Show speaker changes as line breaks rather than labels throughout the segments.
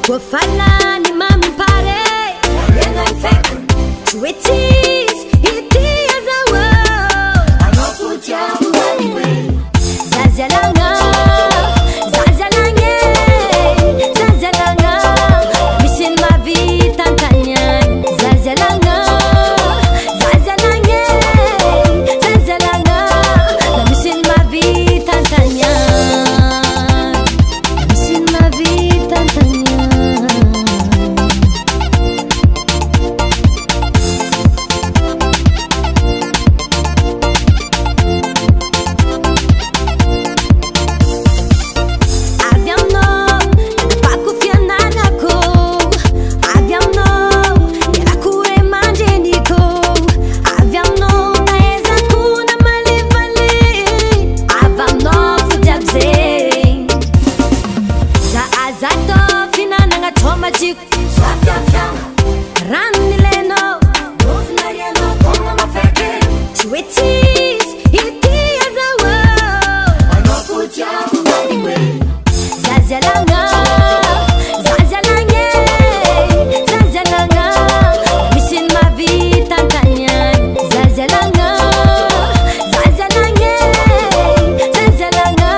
Wafala ni mami pare Tweeties, iti azawo Anokutia uwaniwe Zazalanga, Zazalanga, Zazalanga Missing ma vie tantanya Zazalanga, Zazalanga, Zazalanga Missing ma vie tantanya Missing ma vie tantanya Zato fina nanga toma chico Rani leno Nariano kona mafeke Tweeties iti azawo Anokutia uwaniwe Zazalanga Zazalanga Zazalanga Missing ma vie tantanya Zazalanga Zazalanga Zazalanga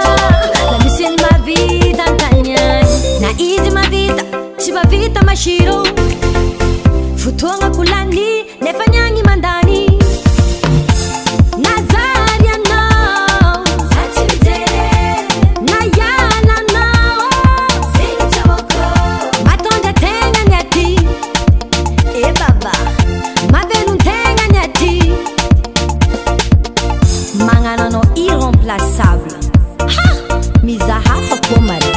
Missing ma vie tantanya Na easy ma vita, chiba vita mashiro Futuanga kulani, nefanyangi mandani Nazaria no Sachivitere Nayala no Singchamoko Matonja tenga nyati baba Mavelu tenga nyati Mangana no irremplaçable Ha! Mizaha fakomari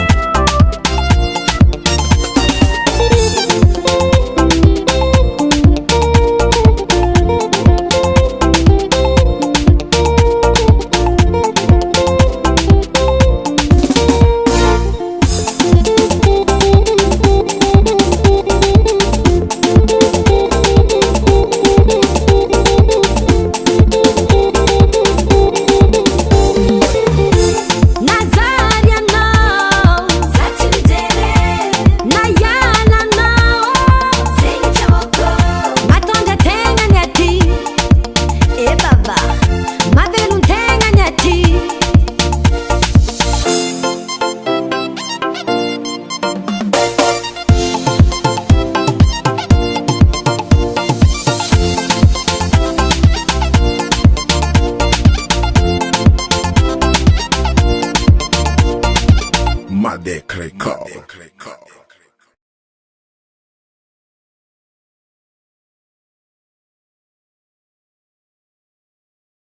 Madecre Call.